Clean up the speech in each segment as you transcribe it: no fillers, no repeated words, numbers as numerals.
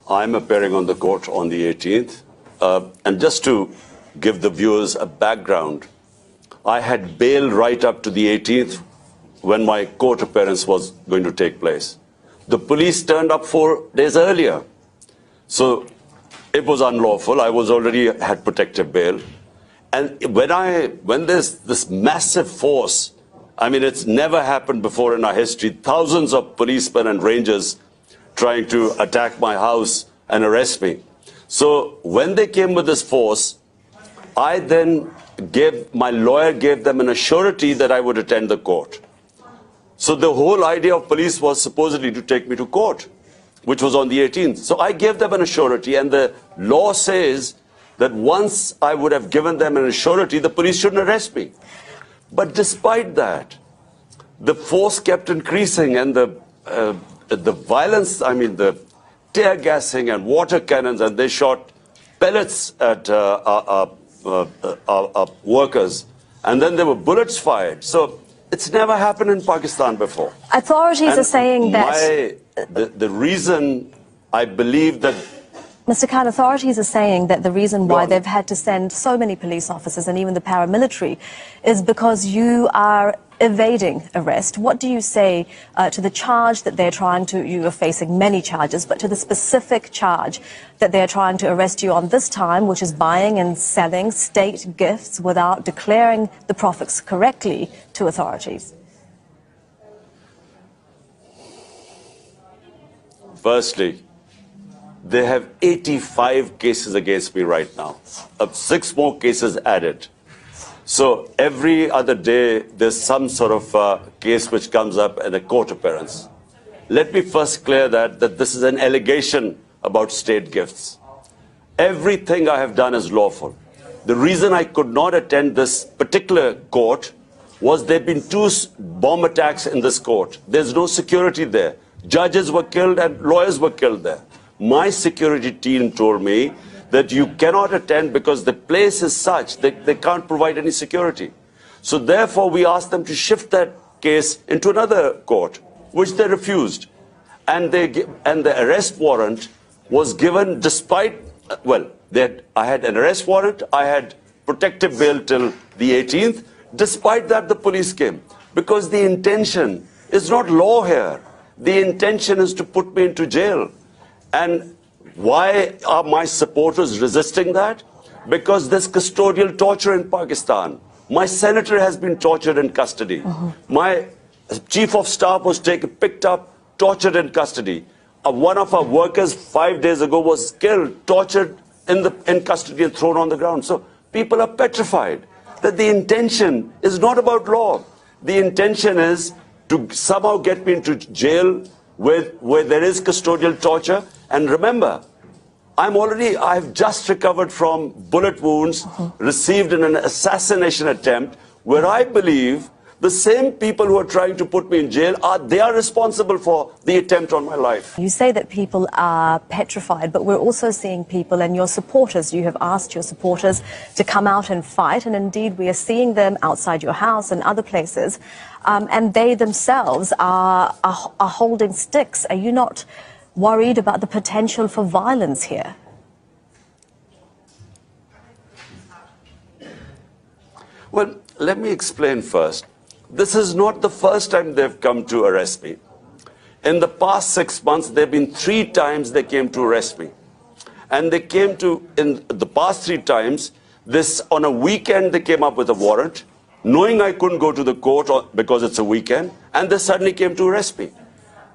I'm appearing on the court on the 18th. And just to give the viewers a background, I had bail right up to the 18th when my court appearance was going to take place. The police turned up 4 days earlier. So it was unlawful. I was already had protective bail. And when there's this massive force, I mean, it's never happened before in our history, thousands of policemen and rangers trying to attack my house and arrest me. So when they came with this force, I then my lawyer gave them an assurity that I would attend the court. So the whole idea of police was supposedly to take me to court, which was on the 18th. So I gave them an assurity, and the law says that once I would have given them an assurity, the police shouldn't arrest me. But despite that, the force kept increasing, and the violence, I mean, the tear gassing and water cannons, and they shot pellets at our workers, and then there were bullets fired. So it's never happened in Pakistan before. Authorities are saying that... The reason I believe that... Mr. Khan, authorities are saying that the reason why they've had to send so many police officers and even the paramilitary is because you are evading arrest. What do you say to the charge that they're trying to... You are facing many charges, but to the specific charge that they're trying to arrest you on this time, which is buying and selling state gifts without declaring the profits correctly to authorities? Firstly, they have 85 cases against me right now. 6 more cases added. So every other day, there's some sort of case which comes up in a court appearance. Let me first clear that this is an allegation about state gifts. Everything I have done is lawful. The reason I could not attend this particular court was there have been 2 bomb attacks in this court. There's no security there. Judges were killed and lawyers were killed there. My security team told me that you cannot attend because the place is such that they can't provide any security. So therefore, we asked them to shift that case into another court, which they refused. And the arrest warrant was given despite, well, I had an arrest warrant, I had protective bail till the 18th. Despite that, the police came. Because the intention is not law here. The intention is to put me into jail. And why are my supporters resisting that? Because there's custodial torture in Pakistan. My senator has been tortured in custody. My chief of staff was picked up, tortured in custody. One of our workers 5 days ago was killed, tortured in custody and thrown on the ground. So people are petrified that the intention is not about law. The intention is to somehow get me into jail where there is custodial torture. And remember, I've just recovered from bullet wounds received in an assassination attempt where I believe the same people who are trying to put me in jail, they are responsible for the attempt on my life. You say that people are petrified, but we're also seeing people and your supporters. You have asked your supporters to come out and fight, and indeed we are seeing them outside your house and other places, and they themselves are holding sticks. Are you not worried about the potential for violence here? Well, let me explain first. This is not the first time they've come to arrest me. In the past 6 months, there have been 3 times they came to arrest me. And they came to, in the past 3 times, on a weekend they came up with a warrant, knowing I couldn't go to the court because it's a weekend, and they suddenly came to arrest me.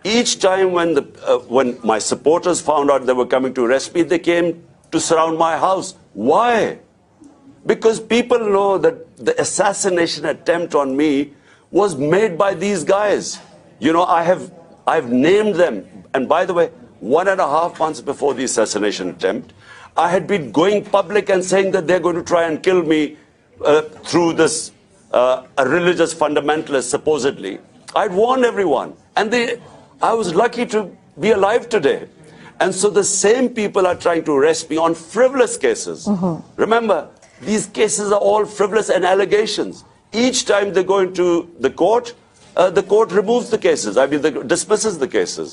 Each time when my supporters found out they were coming to arrest me, they came to surround my house. Why? Because people know that the assassination attempt on me was made by these guys. You know, I've named them. And by the way, 1.5 months before the assassination attempt, I had been going public and saying that they're going to try and kill me through this a religious fundamentalist, supposedly. I'd warned everyone. And I was lucky to be alive today. And so the same people are trying to arrest me on frivolous cases. Remember, these cases are all frivolous and allegations. Each time they go into the court removes the cases. I mean, dismisses the cases.